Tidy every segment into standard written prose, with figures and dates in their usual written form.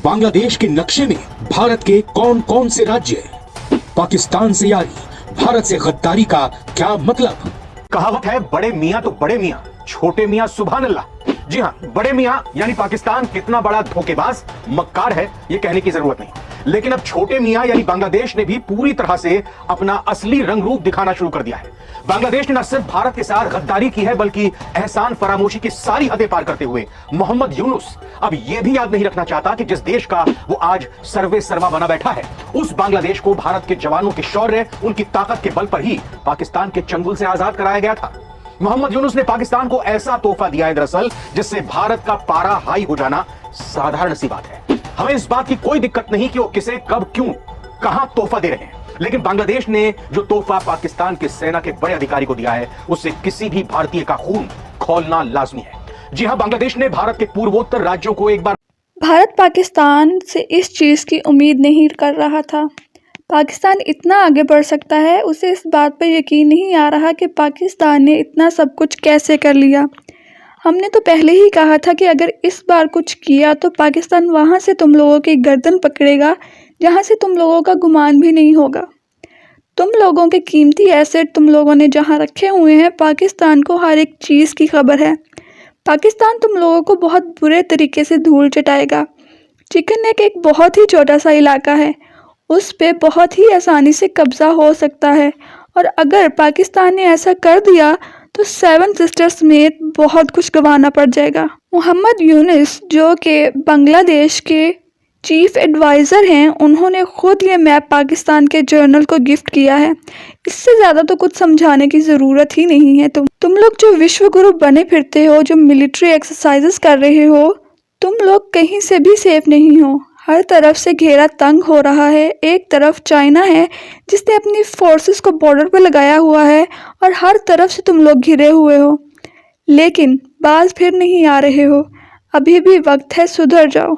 बांग्लादेश के नक्शे में भारत के कौन कौन से राज्य? पाकिस्तान से यारी, भारत से गद्दारी का क्या मतलब? कहावत है, बड़े मियां तो बड़े मियां, छोटे मियां सुभान अल्लाह। जी हाँ, बड़े मियां यानी पाकिस्तान कितना बड़ा धोखेबाज मक्कार है ये कहने की जरूरत नहीं, लेकिन अब छोटे मियां यानी बांग्लादेश ने भी पूरी तरह से अपना असली रंग रूप दिखाना शुरू कर दिया है। बांग्लादेश ने न सिर्फ भारत के साथ गद्दारी की है, बल्कि एहसान फरामोशी की सारी हदें पार करते हुए मोहम्मद यूनुस अब यह भी याद नहीं रखना चाहता कि जिस देश का वो आज सर्वे सर्वा बना बैठा है, उस बांग्लादेश को भारत के जवानों के शौर्य, उनकी ताकत के बल पर ही पाकिस्तान के चंगुल से आजाद कराया गया था। मोहम्मद यूनुस ने पाकिस्तान को ऐसा तोहफा दिया है दरअसल, जिससे भारत का पारा हाई हो जाना साधारण सी बात है। हमें इस बात की कोई दिक्कत नहीं कि वो किसे, कब, क्यों, कहां तोहफा दे रहे हैं, लेकिन बांग्लादेश ने जो तोहफा पाकिस्तान की सेना के बड़े अधिकारी को दिया है, उससे किसी भी भारतीय का खून खौलना लाजमी है। जी हां, बांग्लादेश ने भारत के पूर्वोत्तर राज्यों को एक बार भारत पाकिस्तान से इस चीज़ की उम्मीद नहीं कर रहा था। पाकिस्तान इतना आगे बढ़ सकता है, उसे इस बात पर यकीन नहीं आ रहा कि पाकिस्तान ने इतना सब कुछ कैसे कर लिया। हमने तो पहले ही कहा था कि अगर इस बार कुछ किया तो पाकिस्तान वहाँ से तुम लोगों की गर्दन पकड़ेगा जहाँ से तुम लोगों का गुमान भी नहीं होगा। तुम लोगों के कीमती एसेट तुम लोगों ने जहाँ रखे हुए हैं, पाकिस्तान को हर एक चीज़ की खबर है। पाकिस्तान तुम लोगों को बहुत बुरे तरीके से धूल चटाएगा। चिकन नेक एक बहुत ही छोटा सा इलाका है, उस पे बहुत ही आसानी से कब्ज़ा हो सकता है, और अगर पाकिस्तान ने ऐसा कर दिया तो सेवन सिस्टर्स समेत बहुत कुछ गंवाना पड़ जाएगा। मोहम्मद यूनुस जो कि बांग्लादेश के चीफ एडवाइज़र हैं, उन्होंने खुद ये मैप पाकिस्तान के जर्नल को गिफ्ट किया है। इससे ज़्यादा तो कुछ समझाने की ज़रूरत ही नहीं है। तुम लोग जो विश्व गुरु बने फिरते हो, जो मिलिट्री एक्सरसाइजेस कर रहे हो, तुम लोग कहीं से भी सेफ नहीं हो। हर तरफ से घेरा तंग हो रहा है। एक तरफ चाइना है जिसने अपनी फोर्सेस को बॉर्डर पर लगाया हुआ है, और हर तरफ से तुम लोग घिरे हुए हो, लेकिन बाज फिर नहीं आ रहे हो। अभी भी वक्त है, सुधर जाओ।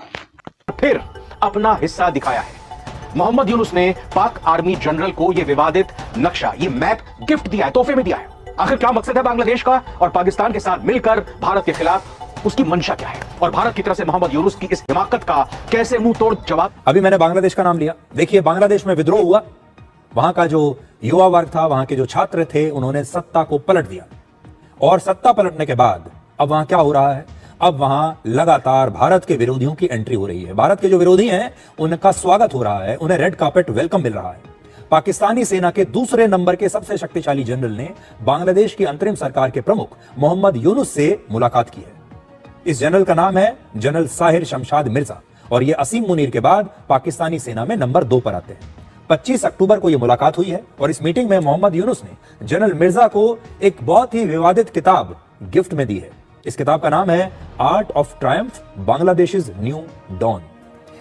फिर अपना हिस्सा दिखाया है। मोहम्मद यूनुस ने पाक आर्मी जनरल को यह विवादित नक्शा, ये मैप गिफ्ट दिया है, तोहफे में दिया है। आखिर क्या मकसद है बांग्लादेश का और पाकिस्तान के साथ मिलकर भारत के खिलाफ, उसकी मंशा क्या है, और भारत की तरफ से मोहम्मद यूनुस की इस हिमाकत का कैसे मुंह तोड़ जवाब? अभी मैंने बांग्लादेश का नाम लिया। देखिए, बांग्लादेश में विद्रोह हुआ, वहां का जो युवा वर्ग था, वहां के जो छात्र थे, उन्होंने सत्ता को पलट दिया, और सत्ता पलटने के बाद अब वहां क्या हो रहा है? अब वहां लगातार भारत के विरोधियों की एंट्री हो रही है। भारत के जो विरोधी हैं उनका स्वागत हो रहा है, उन्हें रेड कार्पेट वेलकम मिल रहा है। पाकिस्तानी सेना के दूसरे नंबर के सबसे शक्तिशाली जनरल ने बांग्लादेश की अंतरिम सरकार के प्रमुख मोहम्मद यूनुस से मुलाकात की है। इस जनरल का नाम है जनरल साहिर शमशाद मिर्जा, और ये असीम मुनीर के बाद पाकिस्तानी सेना में नंबर 2 पर आते हैं। 25 अक्टूबर को यह मुलाकात हुई है, और इस मीटिंग में मोहम्मद यूनुस ने जनरल मिर्जा को एक बहुत ही विवादित किताब गिफ्ट में दी है। इस किताब का नाम है art of triumph, Bangladesh new dawn.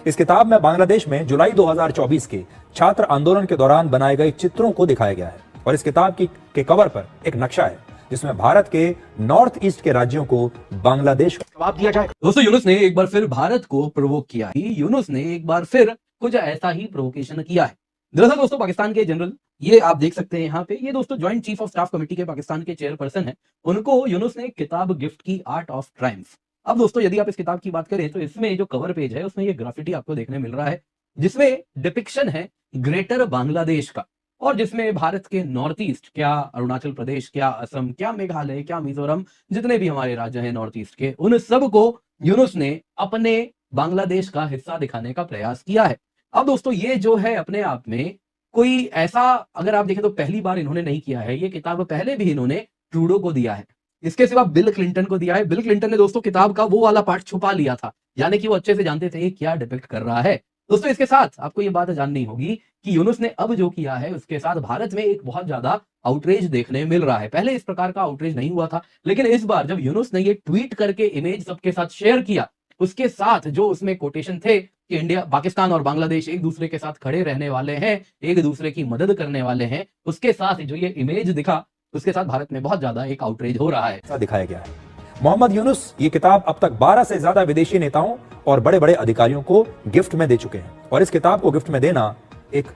इस किताब में बांग्लादेश में जुलाई 2024 के छात्र आंदोलन के दौरान बनाए गए चित्रों को दिखाया गया है, और इस किताब के कवर पर एक नक्शा है जिसमें भारत के नॉर्थ ईस्ट के राज्यों को बांग्लादेश का जवाब दिया जाए। दोस्तों, यूनुस ने एक बार फिर भारत को प्रोवोक किया है। यूनुस ने एक बार फिर कुछ ऐसा ही प्रोवोकेशन किया है। दरअसल दोस्तों, पाकिस्तान के जनरल, ये आप देख सकते हैं यहाँ पे, ये दोस्तों joint chief of staff committee के पाकिस्तान के चेयरपर्सन हैं, उनको यूनुस ने किताब गिफ्ट की, आर्ट ऑफ ट्रायम्फ। अब दोस्तों, यदि आप इस किताब की बात करें तो इसमें जो कवर पेज है उसमें ये ग्राफिटी आपको देखने मिल रहा है, जिसमें डिपिक्शन है ग्रेटर बांग्लादेश का, और जिसमें भारत के नॉर्थ ईस्ट, क्या अरुणाचल प्रदेश, क्या असम, क्या मेघालय, क्या मिजोरम, जितने भी हमारे राज्य हैं नॉर्थ ईस्ट के, उन सब को यूनुस ने अपने बांग्लादेश का हिस्सा दिखाने का प्रयास किया है। अब दोस्तों, ये जो है अपने आप में कोई ऐसा, अगर आप देखें तो पहली बार इन्होंने नहीं किया है। ये किताब पहले भी इन्होंने ट्रूडो को दिया है, इसके सिवा बिल क्लिंटन को दिया है। बिल क्लिंटन ने दोस्तों किताब का वो वाला पार्ट छुपा लिया था, यानी कि वो अच्छे से जानते थे ये क्या डिपिक्ट कर रहा है। दोस्तों, इसके साथ आपको ये बात जाननी होगी कि यूनुस ने अब जो किया है उसके साथ भारत में एक बहुत ज्यादा आउटरीच देखने मिल रहा है। पहले इस प्रकार का आउटरीच नहीं हुआ था, लेकिन इस बार जब यूनुस ने ये ट्वीट करके इमेज सबके साथ शेयर किया, उसके साथ जो उसमें कोटेशन थे कि इंडिया, पाकिस्तान और बांग्लादेश एक दूसरे के साथ खड़े रहने वाले हैं, एक दूसरे की मदद करने वाले हैं, उसके साथ जो ये इमेज दिखा, उसके साथ भारत में बहुत ज्यादा एक आउटरीच हो रहा है। दिखाया गया है। मोहम्मद यूनुस ये किताब अब तक 12 से ज्यादा विदेशी नेताओं और बड़े बड़े अधिकारियों को गिफ्ट में दे चुके हैं, और इस किताब को गिफ्ट में देना एक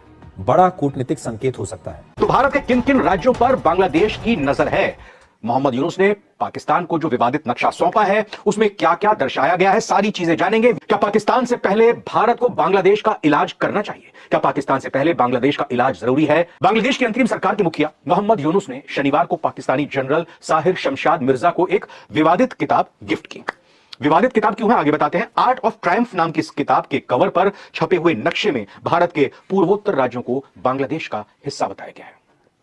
बड़ा कूटनीतिक संकेत हो सकता है। तो भारत के किन किन राज्यों पर बांग्लादेश की नजर है? मोहम्मद यूनुस ने पाकिस्तान को जो विवादित नक्शा सौंपा है उसमें क्या क्या दर्शाया गया है, सारी चीजें जानेंगे। क्या पाकिस्तान से पहले भारत को बांग्लादेश का इलाज करना चाहिए? क्या पाकिस्तान से पहले बांग्लादेश का इलाज जरूरी है? बांग्लादेश की अंतरिम सरकार के मुखिया मोहम्मद यूनुस ने शनिवार को पाकिस्तानी जनरल साहिर शमशाद मिर्जा को एक विवादित किताब गिफ्ट की। विवादित किताब क्यों है, आगे बताते हैं। आर्ट ऑफ ट्रायम्फ नाम की इस किताब के कवर पर छपे हुए नक्शे में भारत के पूर्वोत्तर राज्यों को बांग्लादेश का हिस्सा बताया गया है।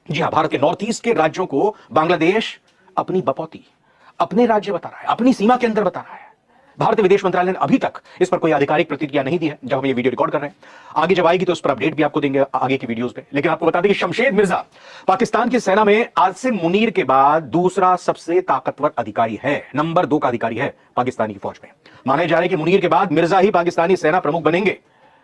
जी हां, भारत के नॉर्थ ईस्ट के राज्यों को बांग्लादेश अपनी बपौती, अपने राज्य बता रहा है, अपनी सीमा के अंदर बता रहा है। भारतीय विदेश मंत्रालय ने अभी तक इस पर कोई आधिकारिक प्रतिक्रिया नहीं दी है जब हम ये वीडियो रिकॉर्ड कर रहे हैं। आगे जब आएगी तो उस पर अपडेट भी आपको देंगे आगे की वीडियोस पे। लेकिन आपको बता दें कि शमशेद मिर्जा पाकिस्तान की सेना में आसिम मुनीर के बाद दूसरा सबसे ताकतवर अधिकारी है, नंबर 2 का अधिकारी है पाकिस्तानी की फौज में। माने जा रहे हैं कि मुनीर के बाद मिर्जा ही पाकिस्तानी सेना प्रमुख बनेंगे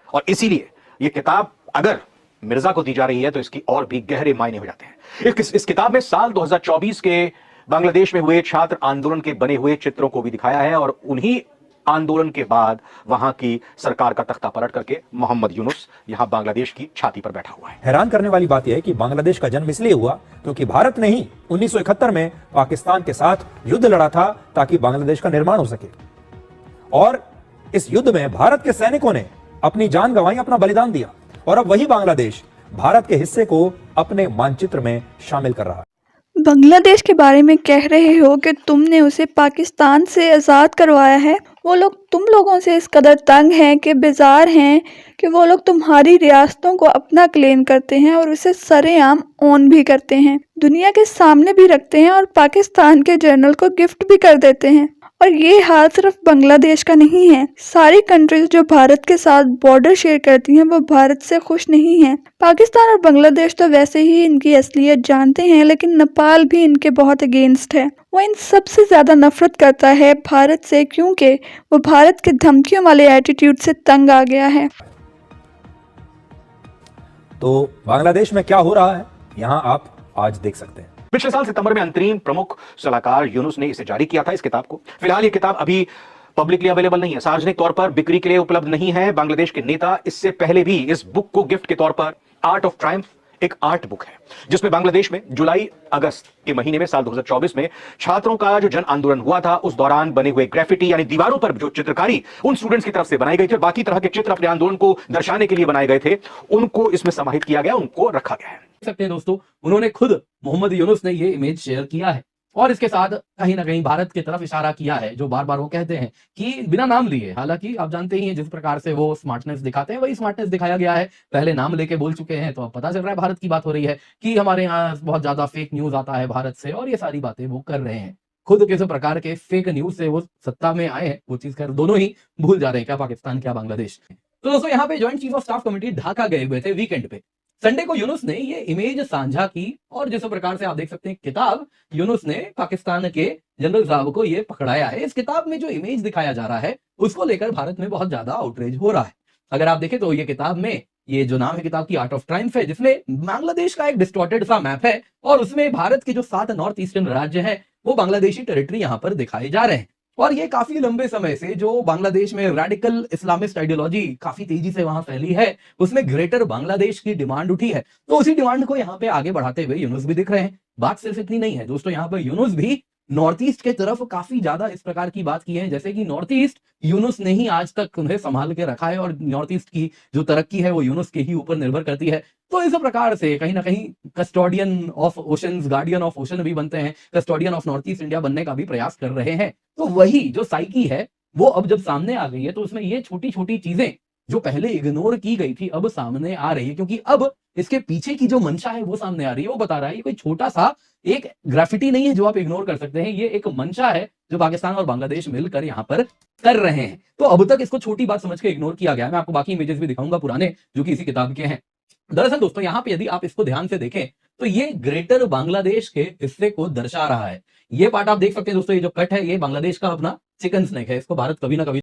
और इसीलिए यह किताब अगर मिर्जा को दी जा रही है तो इसकी और भी गहरे मायने हो जाते हैं। इस किताब में साल 2024 के बांग्लादेश में हुए छात्र आंदोलन के बने हुए चित्रों को भी दिखाया है और उन्हीं आंदोलन के बाद वहां की सरकार का तख्ता पलट करके मोहम्मद यूनुस यहां बांग्लादेश की छाती पर बैठा हुआ है। हैरान करने वाली बात यह है कि बांग्लादेश का जन्म इसलिए हुआ क्योंकि भारत ने ही 1971 में पाकिस्तान के साथ युद्ध लड़ा था ताकि बांग्लादेश का निर्माण हो सके। और इस युद्ध में भारत के सैनिकों ने अपनी जान गंवाई, अपना बलिदान दिया और अब वही बांग्लादेश भारत के हिस्से को अपने मानचित्र में शामिल कर रहा है। बांग्लादेश के बारे में कह रहे हो कि तुमने उसे पाकिस्तान से आज़ाद करवाया है। वो लोग तुम लोगों से इस कदर तंग हैं कि बेजार हैं कि वो लोग तुम्हारी रियासतों को अपना क्लेम करते हैं और उसे सरेआम ऑन भी करते हैं, दुनिया के सामने भी रखते हैं और पाकिस्तान के जनरल को गिफ्ट भी कर देते हैं। और ये हाल सिर्फ बांग्लादेश का नहीं है, सारी कंट्रीज जो भारत के साथ बॉर्डर शेयर करती हैं वो भारत से खुश नहीं हैं। पाकिस्तान और बांग्लादेश तो वैसे ही इनकी असलियत जानते हैं, लेकिन नेपाल भी इनके बहुत अगेंस्ट है। वो इन सबसे ज्यादा नफरत करता है भारत से क्योंकि वो भारत के धमकियों वाले एटीट्यूड से तंग आ गया है। तो बांग्लादेश में क्या हो रहा है यहां आप आज देख सकते हैं। पिछले साल सितंबर में अंतरिम प्रमुख सलाहकार यूनुस ने इसे जारी किया था, इस किताब को। फिलहाल ये किताब अभी पब्लिकली अवेलेबल नहीं है, सार्वजनिक तौर पर बिक्री के लिए उपलब्ध नहीं है। बांग्लादेश के नेता इससे पहले भी इस बुक को गिफ्ट के तौर पर, आर्ट ऑफ ट्रायम्फ एक आर्ट बुक है जिसमें बांग्लादेश में जुलाई अगस्त के महीने में साल 2024 में छात्रों का जो जन आंदोलन हुआ था उस दौरान बने हुए ग्राफिटी यानी दीवारों पर जो चित्रकारी उन स्टूडेंट्स की तरफ से बनाई गई थी और बाकी तरह के चित्र अपने आंदोलन को दर्शाने के लिए बनाए गए थे, उनको इसमें समाहित किया गया, उनको रखा गया है। सकते हैं दोस्तों, उन्होंने खुद मोहम्मद यूनुस ने ये इमेज शेयर किया है और इसके साथ कहीं ना कहीं भारत की तरफ इशारा किया है, जो बार बार वो कहते हैं कि बिना नाम लिए। हालांकि आप जानते ही हैं जिस प्रकार से वो स्मार्टनेस दिखाते हैं वही स्मार्टनेस दिखाया गया है। पहले नाम लेके बोल चुके हैं तो अब पता चल रहा है भारत की बात हो रही है कि हमारे यहाँ बहुत ज्यादा फेक न्यूज आता है भारत से, और ये सारी बातें वो कर रहे हैं। खुद किस प्रकार के फेक न्यूज से वो सत्ता में आए हैं वो चीज कर दोनों ही भूल जा रहे हैं, क्या पाकिस्तान क्या बांग्लादेश। तो दोस्तों यहाँ पे joint chief of staff committee Dhaka गए हुए थे वीकेंड पे। संडे को यूनुस ने ये इमेज साझा की और जिस प्रकार से आप देख सकते हैं किताब यूनुस ने पाकिस्तान के जनरल साहब को ये पकड़ाया है। इस किताब में जो इमेज दिखाया जा रहा है उसको लेकर भारत में बहुत ज्यादा आउटरीच हो रहा है। अगर आप देखें तो ये किताब में ये जो नाम है किताब की, आर्ट ऑफ ट्रायम्फ है, जिसमें बांग्लादेश का एक डिस्टॉर्टेड सा मैप है और उसमें भारत के जो 7 नॉर्थ ईस्टर्न राज्य हैं वो बांग्लादेशी टेरिटरी यहाँ पर दिखाए जा रहे हैं। और ये काफी लंबे समय से जो बांग्लादेश में रेडिकल इस्लामिस्ट आइडियोलॉजी काफी तेजी से वहां फैली है उसमें ग्रेटर बांग्लादेश की डिमांड उठी है, तो उसी डिमांड को यहाँ पे आगे बढ़ाते हुए यूनुस भी दिख रहे हैं। बात सिर्फ इतनी नहीं है दोस्तों, यहाँ पर यूनुस भी नॉर्थ ईस्ट के तरफ काफी ज्यादा इस प्रकार की बात की है, जैसे कि नॉर्थ ईस्ट यूनुस ने ही आज तक उन्हें संभाल के रखा है और नॉर्थ ईस्ट की जो तरक्की है वो यूनुस के ही ऊपर निर्भर करती है। तो इस प्रकार से कहीं ना कहीं custodian of oceans, guardian of ocean भी बनते हैं, custodian of north east India बनने का भी प्रयास कर रहे हैं। तो वही जो साइकी है वो अब जब सामने आ गई है तो उसमें ये छोटी छोटी चीजें जो पहले इग्नोर की गई थी अब सामने आ रही है, क्योंकि अब इसके पीछे की जो मंशा है वो सामने आ रही है। वो बता रहा है ये कोई छोटा सा एक ग्राफिटी नहीं है जो आप इग्नोर कर सकते हैं, ये एक मंशा है जो पाकिस्तान और बांग्लादेश मिलकर यहाँ पर कर रहे हैं। तो अब तक इसको छोटी बात समझ के इग्नोर किया गया। मैं आपको बाकी इमेजेस भी दिखाऊंगा पुराने जो कि इसी किताब के हैं। दरअसल दोस्तों यहाँ पे यदि आप इसको ध्यान से देखें तो ये ग्रेटर बांग्लादेश के हिस्से को दर्शा रहा है। ये पार्ट आप देख सकते हैं दोस्तों, ये जो कट है ये बांग्लादेश का अपना चिकन स्नैक है, इसको भारत कभी ना कभी